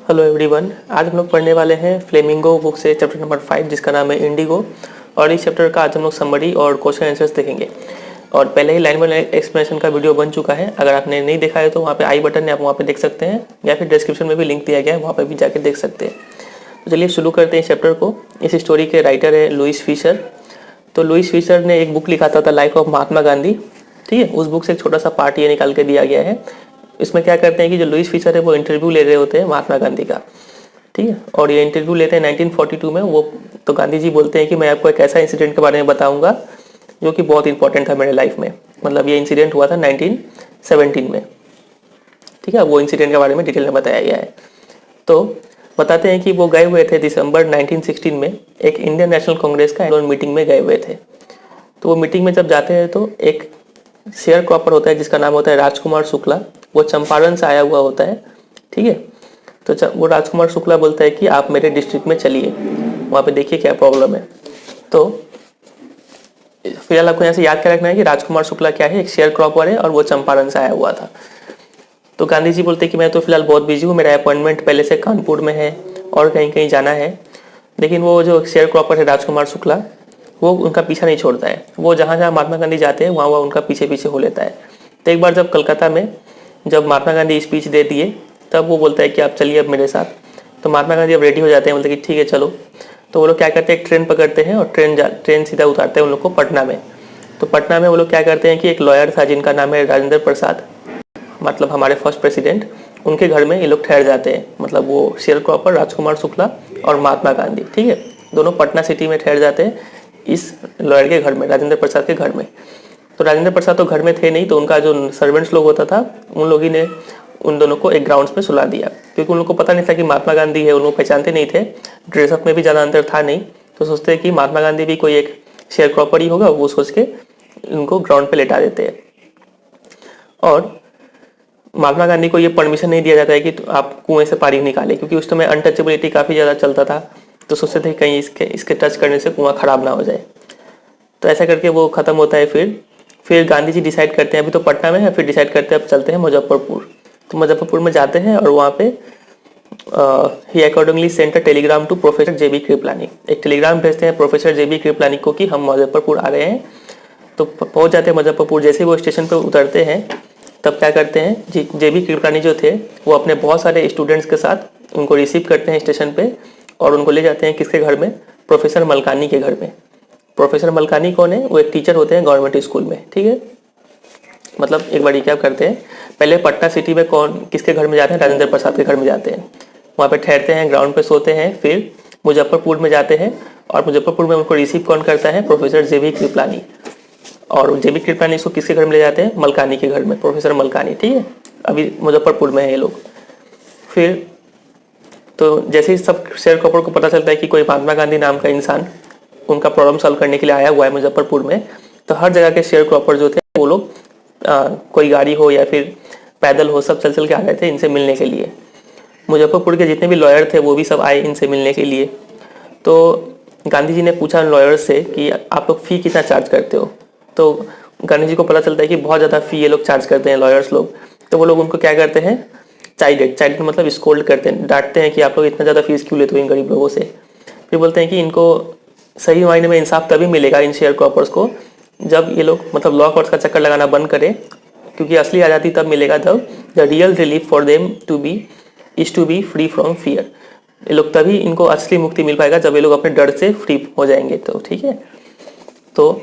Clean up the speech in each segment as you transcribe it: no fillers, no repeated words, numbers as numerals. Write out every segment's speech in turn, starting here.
Hello everyone, आज हम लोग पढ़ने वाले हैं फ्लेमिंगो बुक से चैप्टर नंबर 5 जिसका नाम है इंडिगो। और इस चैप्टर का आज हम लोग समरी और क्वेश्चन आंसर्स देखेंगे। और पहले ही लाइन बाय लाइन एक्सप्लेनेशन का वीडियो बन चुका है। अगर आपने नहीं देखा है तो वहाँ पे आई बटन है, आप वहाँ पे देख सकते हैं, या फिर डिस्क्रिप्शन में भी लिंक दिया गया है, वहाँ पर भी जाकर देख सकते हैं। तो चलिए शुरू करते हैं इस चैप्टर को। इस स्टोरी के राइटर है लुइस फिशर। तो लुइस फिशर ने एक बुक लिखा था लाइफ ऑफ महात्मा गांधी। ठीक है, उस बुक से एक छोटा सा पार्ट ये निकाल के दिया गया है। इसमें क्या करते हैं कि जो लुइस फिशर है वो इंटरव्यू ले रहे होते हैं महात्मा गांधी का। ठीक है, और ये इंटरव्यू लेते हैं 1942 में। वो तो गांधी जी बोलते हैं कि मैं आपको एक ऐसा इंसिडेंट के बारे में बताऊंगा जो कि बहुत इंपॉर्टेंट था मेरे लाइफ में। मतलब ये इंसिडेंट हुआ था 1917 में। ठीक है, वो इंसिडेंट के बारे में डिटेल में बताया गया है। तो बताते हैं कि वो गए हुए थे दिसंबर 1916 में एक इंडियन नेशनल कांग्रेस का एनुअल मीटिंग में गए हुए थे। तो वो मीटिंग में जब जाते हैं तो एक शेयर क्रॉपर होता है जिसका नाम होता है राजकुमार शुक्ला। वो चंपारण से आया हुआ होता है। ठीक है, तो वो राजकुमार शुक्ला बोलता है कि आप मेरे डिस्ट्रिक्ट में चलिए, वहाँ पे देखिए क्या प्रॉब्लम है। तो फिलहाल आपको यहाँ से याद क्या रखना है कि राजकुमार शुक्ला क्या है, एक शेयर क्रॉपर है और वो चंपारण से आया हुआ था। तो गांधी जी बोलते हैं कि मैं तो फिलहाल बहुत बिजी हूँ, मेरा अपॉइंटमेंट पहले से कानपुर में है और कहीं कहीं जाना है। लेकिन वो जो शेयर क्रॉपर है राजकुमार शुक्ला, वो उनका पीछा नहीं छोड़ता है। वो जहाँ जहाँ महात्मा गांधी जाते हैं वहाँ वहाँ उनका पीछे पीछे हो लेता है। तो एक बार जब कलकत्ता में जब महात्मा गांधी स्पीच दे दिए तब वो बोलता है कि आप चलिए अब मेरे साथ। तो महात्मा गांधी अब रेडी हो जाते हैं, बोलते हैं कि ठीक है चलो। तो वो लोग क्या करते हैं, एक ट्रेन पकड़ते हैं और ट्रेन सीधा उतारते हैं उन लोग को पटना में। तो पटना में वो लोग क्या करते हैं कि एक लॉयर था जिनका नाम है राजेंद्र प्रसाद, मतलब हमारे फर्स्ट प्रेसिडेंट, उनके घर में ये लोग ठहर जाते हैं। मतलब वो शेयर क्रॉपर, राजकुमार शुक्ला और महात्मा गांधी, ठीक है, दोनों पटना सिटी में ठहर जाते हैं इस लॉयर के घर में, राजेंद्र प्रसाद के घर में। तो राजेंद्र प्रसाद तो घर में थे नहीं, तो उनका जो सर्वेंट्स लोग होता था उन लोगों ने उन दोनों को एक ग्राउंड्स पे सुला दिया, क्योंकि उन लोग को पता नहीं था कि महात्मा गांधी है। उन लोग पहचानते नहीं थे, ड्रेसअप में भी ज़्यादा अंतर था नहीं। तो सोचते हैं कि महात्मा गांधी भी कोई एक शेयर क्रॉपर ही होगा, वो सोच के उनको ग्राउंड पे लेटा देते हैं। और महात्मा गांधी को ये परमिशन नहीं दिया जाता है कि आप कुएं से पानी निकालें, क्योंकि उस समय अनटचेबिलिटी काफ़ी ज़्यादा चलता था। तो सोचते थे कहीं इसके टच करने से कुआं खराब ना हो जाए। तो ऐसा करके वो ख़त्म होता है। फिर गांधी जी डिसाइड करते हैं, अभी तो पटना में है, फिर डिसाइड करते हैं अब चलते हैं मुजफ्फरपुर। तो मुजफ्फरपुर में जाते हैं और वहाँ पे ही accordingly sent a telegram to professor J B Kripalani. एक टेलीग्राम भेजते हैं प्रोफेसर जे बी कृपलानी को कि हम मुजफ्फरपुर आ रहे हैं। तो पहुँच जाते हैं मुजफ्फरपुर। जैसे ही वो स्टेशन पर उतरते हैं तब क्या करते हैं, जे बी कृपलानी जो थे वो अपने बहुत सारे स्टूडेंट्स के साथ उनको रिसीव करते हैं स्टेशन पे और उनको ले जाते हैं किसके घर में, प्रोफेसर मलकानी के घर में। प्रोफेसर मलकानी कौन है, वो एक टीचर होते हैं गवर्नमेंट स्कूल में। ठीक है, मतलब एक बार रिकैप करते हैं। पहले पटना सिटी में कौन किसके घर में जाते हैं, राजेंद्र प्रसाद के घर में जाते हैं, वहाँ पे ठहरते हैं, ग्राउंड पे सोते हैं। फिर मुजफ्फरपुर में जाते हैं और मुजफ्फरपुर में उनको रिसीव कौन करता है, प्रोफेसर जे बी कृपलानी। और जे बी कृपलानी इसको किसके घर में ले जाते हैं, मलकानी के घर में, प्रोफेसर मलकानी। ठीक है, अभी मुजफ्फरपुर में है ये लोग। फिर तो जैसे ही सब शेयर क्रॉपर को पता चलता है कि कोई महात्मा गांधी नाम का इंसान उनका प्रॉब्लम सॉल्व करने के लिए आया हुआ है मुजफ्फरपुर में, तो हर जगह के शेयर क्रॉपर जो थे वो लोग कोई गाड़ी हो या फिर पैदल हो, सब चल चल के आ गए थे इनसे मिलने के लिए। मुजफ्फरपुर के जितने भी लॉयर थे वो भी सब आए इनसे मिलने के लिए। तो गांधी जी ने पूछा लॉयर से कि आप लोग फ़ी कितना चार्ज करते हो। तो गांधी जी को पता चलता है कि बहुत ज़्यादा फ़ी ये लोग चार्ज करते हैं लॉयर्स लोग। तो वो लोग उनको क्या करते हैं, चाइल्ड मतलब स्कोल्ड करते हैं, डांटते हैं कि आप लोग इतना ज़्यादा फीस क्यों लेते हो इन गरीब लोगों से। फिर बोलते हैं कि इनको सही मायने में इंसाफ तभी मिलेगा इन शेयर क्रॉपर्स को जब ये लोग मतलब लॉ कोर्ट्स का चक्कर लगाना बंद करें, क्योंकि असली आज़ादी तब मिलेगा जब the real relief for them to be free from fear. ये लोग तभी इनको असली मुक्ति मिल पाएगा जब ये लोग अपने डर से फ्री हो जाएंगे। तो ठीक है, तो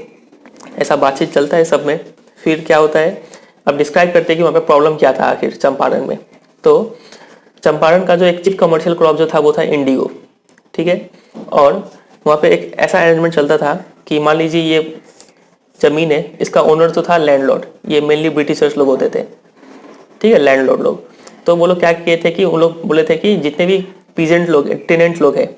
ऐसा बातचीत चलता है सब में। फिर क्या होता है, अब डिस्क्राइब करते हैं कि वहाँ पे प्रॉब्लम क्या था आखिर चंपारण में। तो चंपारण का जो एक चीफ कमर्शियल क्रॉप जो था वो था इंडिगो। ठीक है, और वहाँ पे एक ऐसा अरेंजमेंट चलता था कि मान लीजिए ये ज़मीन है, इसका ओनर तो था लैंडलॉर्ड, ये मेनली ब्रिटिशर्स लोग होते थे। ठीक है, लैंडलॉर्ड लोग। तो वो लोग क्या किए थे कि उन लोग बोले थे कि जितने भी पीजेंट लोग टेनेंट लोग हैं,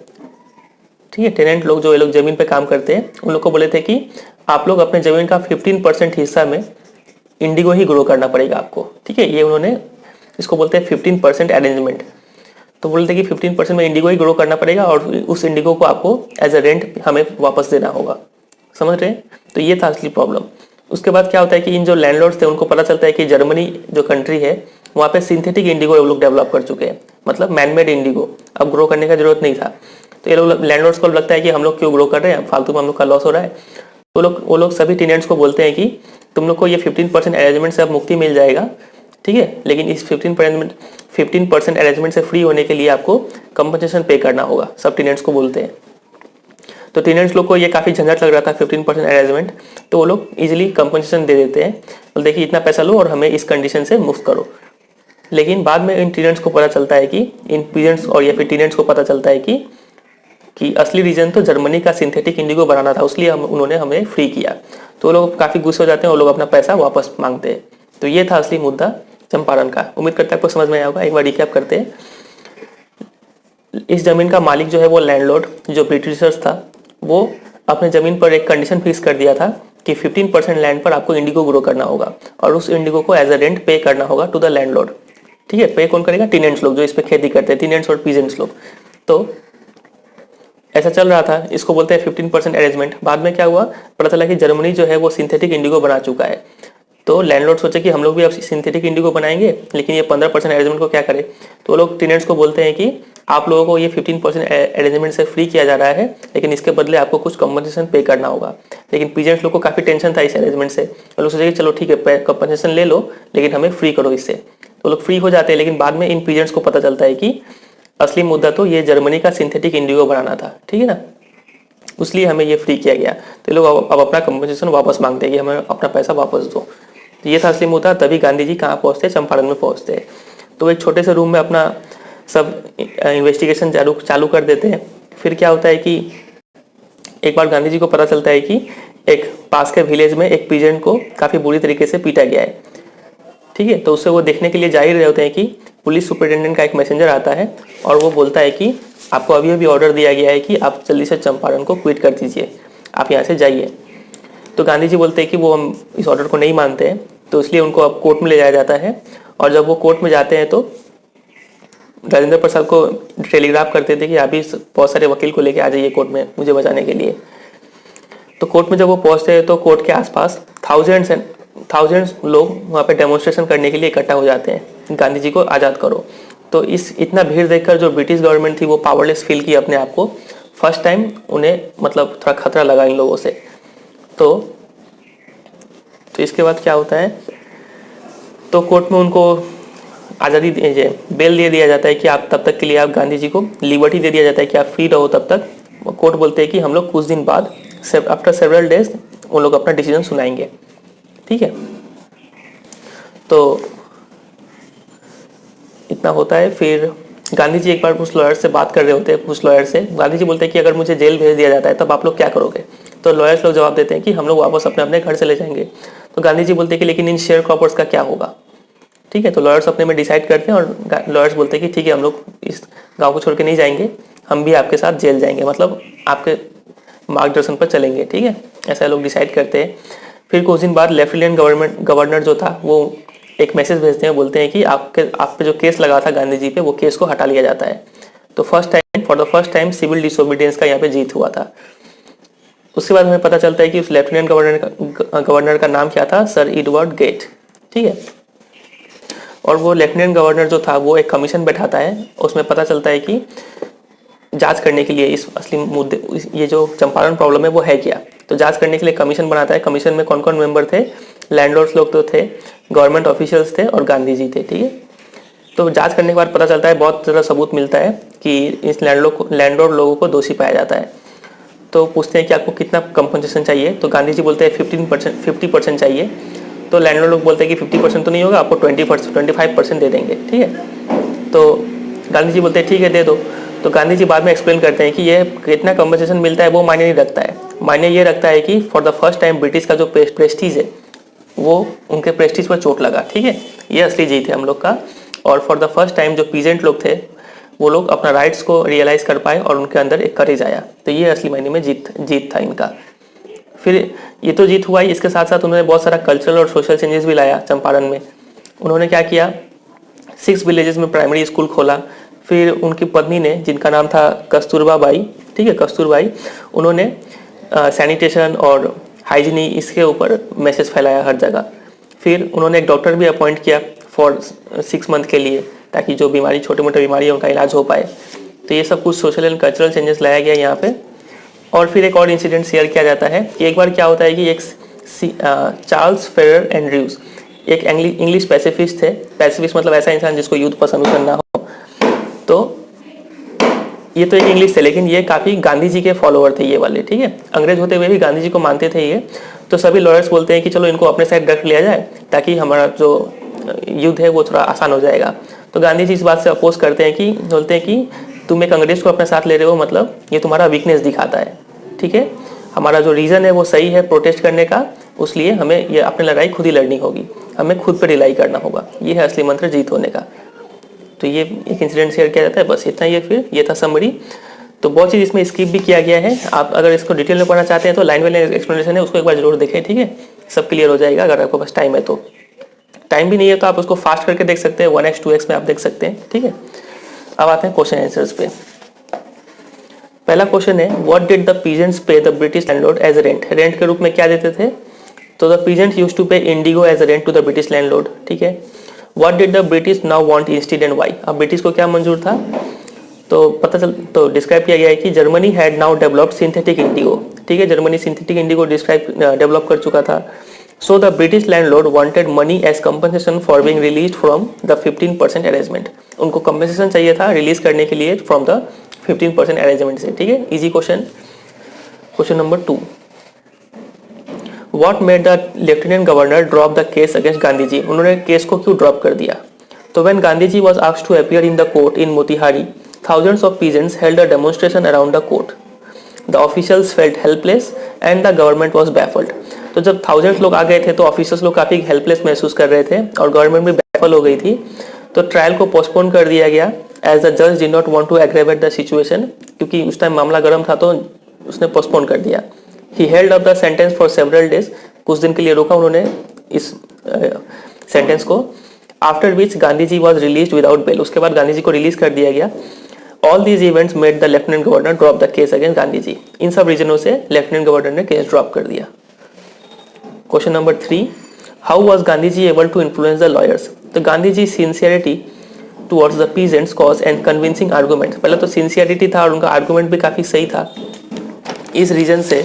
ठीक है, टेनेंट लोग जो ये लोग ज़मीन पे काम करते हैं, उन लोग को बोले थे कि आप लोग अपने ज़मीन का 15% हिस्सा में इंडिगो ही ग्रो करना पड़ेगा आपको। ठीक है, ये उन्होंने इसको बोलते हैं 15% अरेंजमेंट। तो बोलते कि 15% में इंडिगो ही ग्रो करना पड़ेगा और उस इंडिगो को आपको एज अ रेंट हमें वापस देना होगा। समझ रहे हैं, तो ये था असली प्रॉब्लम। उसके बाद क्या होता है कि इन जो लैंडलॉर्ड्स थे उनको पता चलता है कि जर्मनी जो कंट्री है वहाँ पे सिंथेटिक इंडिगो लोग डेवलप कर चुके हैं। मतलब मैनमेड इंडिगो, अब ग्रो करने का जरूरत नहीं था। तो ये लोग लैंडलॉर्ड्स को लगता है कि हम लोग क्यों ग्रो कर रहे हैं, फालतू में हम लोग का लॉस हो रहा है। तो वो लोग सभी टेनेंट्स को बोलते हैं कि तुम लोग को ये 15% अरेंजमेंट से अब मुक्ति मिल जाएगा, ठीक है, लेकिन इस 15% अरेंजमेंट से फ्री होने के लिए आपको कंपनसेशन पे करना होगा, सब टेनेंट्स को बोलते हैं। तो टेनेंट्स लोग को ये काफ़ी झंझट लग रहा था 15% अरेंजमेंट, तो वो लोग इजीली कंपनसेशन दे देते हैं, बोलते हैं कि इतना पैसा लो और हमें इस कंडीशन से मुफ्त करो। लेकिन बाद में इन टेनेंट्स को पता चलता है कि इन पीजेंट्स और या फिर टेनेंट्स को पता चलता है कि असली रीजन तो जर्मनी का सिंथेटिक इंडिगो बनाना था, इसलिए उन्होंने हमें फ्री किया। तो वो लोग काफ़ी गुस्से हो जाते हैं, वो लोग अपना पैसा वापस मांगते हैं। तो ये था असली मुद्दा चंपारण का। उम्मीद करते हैं आपको समझ में आया होगा। एक बार रिकैप करते हैं। इस जमीन का मालिक जो है वो लैंडलॉर्ड जो ब्रिटिशर्स था, वो अपने ज़मीन पर एक कंडीशन फिक्स कर दिया था कि 15% लैंड पर आपको इंडिगो ग्रो करना होगा और उस इंडिगो को एज अ रेंट पे करना होगा टू द लैंडलॉर्ड। ठीक है, पे कौन करेगा? टेनेंट्स लोग जो इस पे खेती करते हैं, टेनेंट्स और पीजेंट्स लोग। तो ऐसा चल रहा था, इसको बोलते हैं 15% अरेंजमेंट। बाद में क्या हुआ, पता चला कि जर्मनी जो है वो सिंथेटिक इंडिगो बना चुका है। तो लैंडलॉर्ड सोचे कि हम लोग भी अब सिंथेटिक इंडिगो बनाएंगे, लेकिन ये 15% अरेंजमेंट को क्या करें। तो वो लोग टेनेंट्स को बोलते हैं कि आप लोगों को ये 15% अरेंजमेंट से फ्री किया जा रहा है, लेकिन इसके बदले आपको कुछ कंपनसेशन पे करना होगा। लेकिन पीजेंट्स लोग को काफ़ी टेंशन था इस अरेंजमेंट से। वो लोग सोचे कि चलो ठीक है, कंपनसेशन ले लो, लेकिन हमें फ्री करो इससे। तो लोग फ्री हो जाते हैं, लेकिन बाद में इन पीजेंट्स को पता चलता है कि असली मुद्दा तो ये जर्मनी का सिंथेटिक इंडिगो बनाना था। ठीक है ना, इसलिए हमें ये फ्री किया गया। तो ये लोग अब अपना कंपनसेशन वापस मांगते हैं कि हमें अपना पैसा वापस दो। तो ये था असली मुद्दा। तभी गांधी जी कहाँ पहुँचते? चंपारण में पहुँचते हैं। तो एक छोटे से रूम में अपना सब इन्वेस्टिगेशन चालू कर देते हैं। फिर क्या होता है कि एक बार गांधी जी को पता चलता है कि एक पास के विलेज में एक पीजेंट को काफ़ी बुरी तरीके से पीटा गया है। ठीक है, तो उससे वो देखने के लिए जा ही रहे होते हैं कि पुलिस सुपरिटेंडेंट का एक मैसेंजर आता है और वो बोलता है कि आपको अभी अभी ऑर्डर दिया गया है कि आप जल्दी से चंपारण को क्विट कर दीजिए, आप यहाँ से जाइए। तो गांधी जी बोलते हैं कि वो हम इस ऑर्डर को नहीं मानते हैं, तो इसलिए उनको अब कोर्ट में ले जाया जाता है। और जब वो कोर्ट में जाते हैं तो राजेंद्र प्रसाद को टेलीग्राफ करते थे कि आप भी बहुत सारे वकील को लेके आ जाइए कोर्ट में मुझे बचाने के लिए। तो कोर्ट में जब वो पहुंचते हैं तो कोर्ट के आसपास थाउजेंड्स लोग वहाँ पे डेमोन्स्ट्रेशन करने के लिए इकट्ठा हो जाते हैं, गांधी जी को आज़ाद करो। तो इस इतना भीड़ देखकर जो ब्रिटिश गवर्नमेंट थी वो पावरलेस फील की अपने आप को। फर्स्ट टाइम उन्हें मतलब थोड़ा खतरा लगा इन लोगों से। तो इसके बाद क्या होता है, तो कोर्ट में उनको आज़ादी बेल दे दिया जाता है कि आप तब तक के लिए, आप गांधी जी को लिबर्टी दे दिया जाता है कि आप फ्री रहो तब तक। कोर्ट बोलते हैं कि हम लोग कुछ दिन बाद आफ्टर सेवरल डेज उन लोग अपना डिसीजन सुनाएंगे। ठीक है, तो इतना होता है। फिर गांधी जी एक बार उस लॉयर से बात कर रहे होते हैं, उस लॉयर से गांधी जी बोलते हैं कि अगर मुझे जेल भेज दिया जाता है तब आप लोग क्या करोगे। तो लॉयर्स लोग जवाब देते हैं कि हम लोग वापस अपने अपने घर चले जाएंगे। तो गांधी जी बोलते हैं कि लेकिन इन शेयर क्रॉपर्स का क्या होगा। ठीक है, तो लॉयर्स अपने में डिसाइड करते हैं और लॉयर्स बोलते हैं कि ठीक है, हम लोग इस गाँव को छोड़ के नहीं जाएंगे, हम भी आपके साथ जेल जाएंगे, मतलब आपके मार्गदर्शन पर चलेंगे। ठीक है, ऐसा लोग डिसाइड करते हैं। फिर कुछ दिन बाद लेफ्टिनेंट गवर्नर जो था वो एक मैसेज भेजते हैं, बोलते हैं कि आप पे जो केस लगा था गांधी जी पे, वो केस को हटा लिया जाता है। तो for the first time civil disobedience का यहाँ पे जीत हुआ था। उसके बाद हमें पता चलता है कि उस लेफ्टिनेंट गवर्नर का नाम क्या था, सर एडवर्ड गेट। ठीक है, और वो लेफ्टिनेंट गवर्नर जो था वो एक कमीशन बैठाता है, उसमें पता चलता है कि जांच करने के लिए इस असली मुद्दे, ये जो चंपारण प्रॉब्लम है वो है क्या। तो जांच करने के लिए कमीशन बनाता है। कमीशन में कौन कौन मेंबर थे? लैंडलॉर्ड्स लोग तो थे, गवर्नमेंट ऑफिशियल्स थे और गांधी जी थे। ठीक है, तो जांच करने के बाद पता चलता है, बहुत ज़्यादा सबूत मिलता है कि इस लैंडलॉर्ड लोगों को दोषी पाया जाता है। तो पूछते हैं कि आपको कितना कंपनसेशन चाहिए। तो गांधी जी बोलते हैं 50% चाहिए। तो लैंडलॉर्ड लोग बोलते हैं कि 50% तो नहीं होगा, आपको 25% दे देंगे। ठीक है, तो गांधी जी बोलते हैं ठीक है दे दो। तो गांधी जी बाद में एक्सप्लेन करते हैं कि ये कितना कंपनसेशन मिलता है वो मायने नहीं रखता है, मायने ये रखता है कि for the first time British का जो प्रेस्टीज है वो उनके प्रेस्टीज पर चोट लगा। ठीक है, ये असली जीत है हम लोग का। और फॉर द फर्स्ट टाइम जो पीजेंट लोग थे वो लोग अपना राइट्स को रियलाइज़ कर पाए और उनके अंदर एक करेज आया। तो ये असली मायने में जीत था इनका। फिर ये तो जीत हुआ ही, इसके साथ साथ उन्होंने बहुत सारा कल्चरल और सोशल चेंजेस भी लाया चंपारण में। उन्होंने क्या किया, 6 विलेजेस में प्राइमरी स्कूल खोला। फिर उनकी पत्नी ने, जिनका नाम था कस्तूरबा बाई, ठीक है कस्तूरबाई, उन्होंने सैनिटेशन और हाइजीनी इसके ऊपर मैसेज फैलाया हर जगह। फिर उन्होंने एक डॉक्टर भी अपॉइंट किया फॉर 6 मंथ के लिए, ताकि जो बीमारी छोटे मोटे बीमारी है उनका इलाज हो पाए। तो ये सब कुछ सोशल एंड कल्चरल चेंजेस लाया गया यहाँ पे। और फिर एक और इंसिडेंट शेयर किया जाता है कि एक बार क्या होता है कि एक चार्ल्स फेरर एंड्रयूज एक इंग्लिश पैसिफिस्ट थे। पैसिफिस्ट मतलब ऐसा इंसान जिसको युद्ध पसंद ना हो। तो ये तो एक इंग्लिश थे, लेकिन ये काफ़ी गांधी जी के फॉलोअर थे ये वाले, ठीक है। अंग्रेज होते हुए भी गांधी जी को मानते थे ये। तो सभी लॉयर्स बोलते हैं कि चलो इनको अपने साइड रख लिया जाए ताकि हमारा जो युद्ध है वो थोड़ा आसान हो जाएगा। तो गांधी जी इस बात से अपोज करते हैं कि बोलते हैं कि तुम एक अंग्रेज को अपने साथ ले रहे हो, मतलब ये तुम्हारा वीकनेस दिखाता है, ठीक है। हमारा जो रीज़न है वो सही है प्रोटेस्ट करने का, उसलिए हमें ये अपनी लड़ाई खुद ही लड़नी होगी, हमें खुद पर रिलाई करना होगा। ये है असली मंत्र जीत होने का। तो ये एक इंसिडेंट शेयर किया जाता है, बस इतना ही है। फिर ये था समरी। तो बहुत चीज़ इसमें स्किप भी किया गया है। आप अगर इसको डिटेल में पढ़ना चाहते हैं तो लाइन बाय लाइन एक्सप्लेनेशन है, उसको एक बार जरूर देखें, ठीक है। सब क्लियर हो जाएगा अगर आपके पास टाइम है तो। टाइम भी नहीं है तो आप उसको फास्ट करके देख सकते हैं, 1x 2x में आप देख सकते हैं, ठीक है। अब आते हैं क्वेश्चन आंसर्स पे। पहला क्वेश्चन है, what did the peasants pay the British landlord as rent. Rent के रूप में क्या देते थे? तो the peasants used to pay indigo as rent to the British landlord, ठीक है। What did the British now want instead and why. अब ब्रिटिश को क्या मंजूर था? तो डिस्क्राइब किया गया है कि Germany had now developed synthetic indigo, ठीक है। जर्मनी सिंथेटिक इंडिगो डेवलप कर चुका था। So the British landlord wanted money as compensation for being released from the 15% arrangement. उनको कंपनसेशन चाहिए था रिलीज करने के लिए फ्रॉम द 15% अरेंजमेंट से, ठीक है। Easy question. Question number 2, what made the lieutenant governor drop the case against Gandhi ji. उन्होंने केस को क्यों ड्रॉप कर दिया? तो when Gandhi ji was asked to appear in the court in Motihari, thousands of peasants held a demonstration around the court. The officials felt helpless and the government was baffled. तो जब thousands लोग आ गए थे तो ऑफिसर्स लोग काफ़ी हेल्पलेस महसूस कर रहे थे और गवर्नमेंट भी बैफल हो गई थी। तो ट्रायल को पोस्टपोन कर दिया गया एज द जज did not want to aggravate the situation, क्योंकि उस टाइम मामला गर्म था तो उसने पोस्टपोन कर दिया। He held up the sentence for several days, कुछ दिन के लिए रोका उन्होंने इस सेंटेंस को। After which Gandhi ji was release without bail, उसके बाद गांधी जी को रिलीज कर दिया गया। All these events made the lieutenant governor drop the case against Gandhi ji. इन सब रीजनों से लेफ्टिनेंट गवर्नर ने केस ड्रॉप कर दिया। Question number 3, how was Gandhi ji able to influence the lawyers. तो Gandhi ji sincerity towards the peasants cause and convincing argument, पहले तो सिंसियरिटी था और उनका आर्गूमेंट भी काफ़ी सही था, इस रीजन से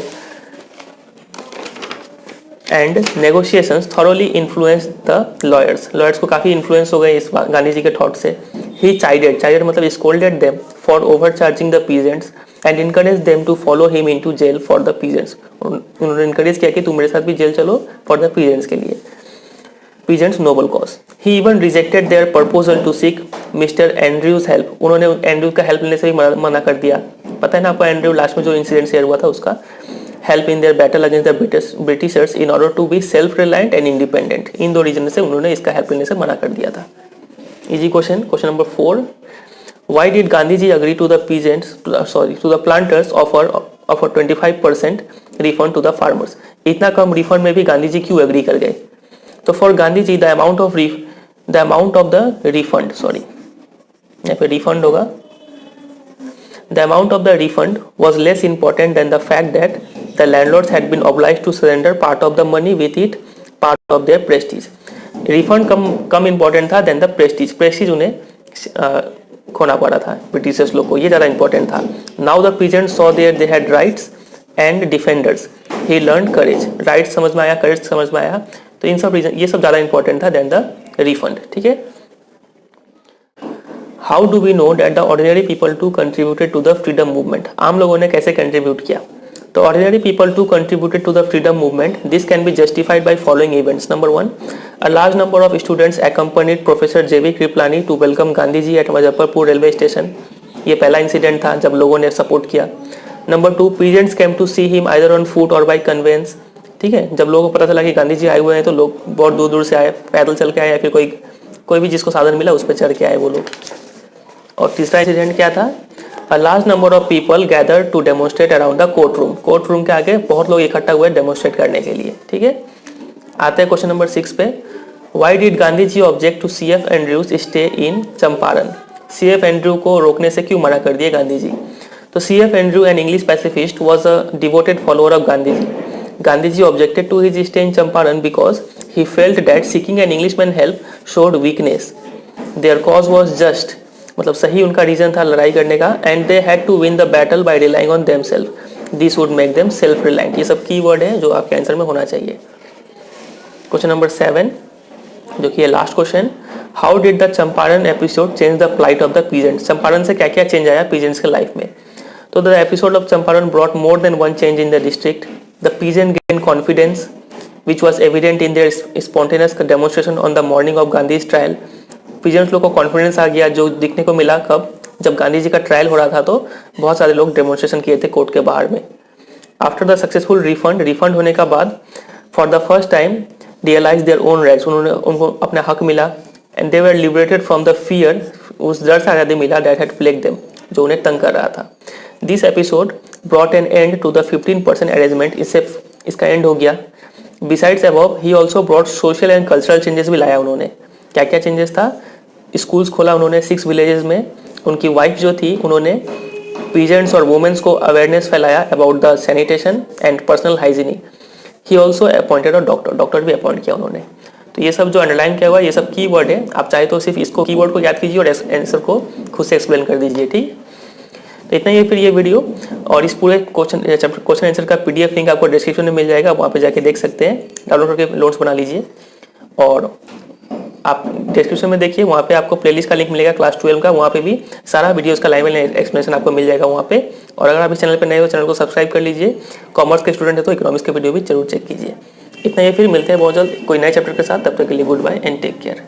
and negotiations thoroughly influence the lawyers, lawyers को काफ़ी इन्फ्लुएंस हो गए इस गांधी जी के थॉट से। He chided मतलब scolded them for overcharging the peasants and encouraged them to follow him into jail for the peasants. उन्होंने encourage किया कि तुम मेरे साथ भी जेल चलो for the peasants के लिए, peasants noble cause. He even rejected their proposal to seek Mr. Andrews help. उन्होंने एंड्रयू का हेल्प लेने से भी मना कर दिया। पता है ना आपको एंड्रयू लास्ट में जो इंसिडेंट शेयर हुआ था उसका, help in their battle against the britishers in order to be self reliant and independent. इन दो रीजन से उन्होंने इसका हेल्प लेने से मना कर दिया था। Easy question. Question number 4. Why did Gandhiji agree to the peasants, to the planters offer 25% refund to the farmers? इतना कम रिफंड में भी गांधी जी क्यों एग्री कर गए? तो for Gandhi ji the amount of the refund, sorry यहाँ पे रिफंड होगा, the amount of the refund was less important than the fact that the landlords had been obliged to surrender part of the money with it part of their prestige. Refund कम important था than the prestige उन्हें खोना पड़ा था Britishers लोग को, ये ज़्यादा इंपॉर्टेंट था। Now the peasants saw there they had rights and defenders, he learn courage, rights समझ में आया, करेज समझ में आया, तो इन सब रीजन ये सब ज़्यादा इंपॉर्टेंट था देन द रिफंड, ठीक है। How do we know that the ordinary people too contributed to the freedom movement. आम लोगों ने कैसे कंट्रीब्यूट किया? तो ordinary people too contributed to the freedom movement. This can be justified by following events. Number 1, a large number of students accompanied Professor J.V. Kriplani to welcome Gandhi ji at Muzaffarpur railway station. ये पहला incident था जब लोगों ने support किया। Number 2, peasants came to see him either on foot or by conveyance. ठीक है, जब लोगों को पता चला कि गांधी जी आए हुए हैं तो लोग बहुत दूर दूर से आए, पैदल चल के आए या फिर कोई भी जिसको साधन मिला उस पर चढ़ के आए वो लोग। और तीसरा इंसिडेंट क्या था? A large number of people gathered to demonstrate around the courtroom. Court room के आगे बहुत लोग इकट्ठा हुए डेमोन्स्ट्रेट करने के लिए, ठीक है। आते हैं क्वेश्चन नंबर 6 पे। Why did Gandhi ji object to CF Andrews stay in Champaran. CF Andrew को रोकने से क्यों मना कर दिए गांधी जी? तो CF Andrew an English pacifist was a devoted follower of Gandhi ji. Gandhi ji objected to his stay in Champaran because he felt that seeking an Englishman help showed weakness. Their cause was just, मतलब सही उनका रीजन था लड़ाई करने का, and they had to win the battle by relying on themselves, this would make them self reliant. ये सब की वर्ड है जो आपके आंसर में होना चाहिए। क्वेश्चन नंबर 7 जो कि है last question, how did the Champaran episode change the plight of the peasants. Champaran से क्या क्या चेंज आया पीजेंट्स के लाइफ में। तो the episode of Champaran brought more than one change in the district. The peasant gain confidence which was evident in their spontaneous demonstration on the morning of Gandhi's trial। Peasants लोग को confidence आ गया जो दिखने को मिला कब, जब गांधी जी का ट्रायल हो रहा था तो बहुत सारे लोग डेमोन्स्ट्रेशन किए थे कोर्ट के बाहर में। आफ्टर द सक्सेसफुल रिफंड होने का बाद for the first time realise their own rights, उनको अपना हक मिला, and they were liberated from the fear, उस डर से आज़ादी मिला दैट हैड प्लेग्ड देम, जो उन्हें तंग कर रहा था। This episode brought an end to the 15% arrangement, इससे इसका एंड हो गया। Besides above he also brought social and cultural changes भी लाया उन्होंने। क्या क्या चेंजेस था, स्कूल्स खोला उन्होंने 6 विलेजेस में, उनकी वाइफ जो थी उन्होंने पीजेंट्स और वुमेन्स को अवेयरनेस फैलाया about the sanitation and personal hygienic. He also appointed a doctor भी अपॉइंट किया उन्होंने। तो ये सब जो अंडरलाइन किया हुआ ये सब की वर्ड है, आप चाहे तो सिर्फ इसको कीवर्ड को याद कीजिए और आंसर को खुद से एक्सप्लेन कर दीजिए, ठीक। तो इतना ही है फिर ये वीडियो, और इस पूरे क्वेश्चन आंसर का PDF लिंक आपको डिस्क्रिप्शन में मिल जाएगा, वहाँ पे जाके देख सकते हैं, डाउनलोड करके नोट्स बना लीजिए। और आप डिस्क्रिप्शन में देखिए, वहाँ पे आपको प्लेलिस्ट का लिंक मिलेगा क्लास 12 का, वहाँ पे भी सारा वीडियोस का लाइव एक्सप्लेनेशन आपको मिल जाएगा वहाँ पे। और अगर आप इस चैनल पे नए हो, चैनल को सब्सक्राइब कर लीजिए। कॉमर्स के स्टूडेंट है तो इकोनॉमिक्स के वीडियो भी जरूर चेक कीजिए। इतना ही, फिर मिलते हैं बहुत जल्द कोई नए चैप्टर के साथ, तब तक के लिए goodbye and take care.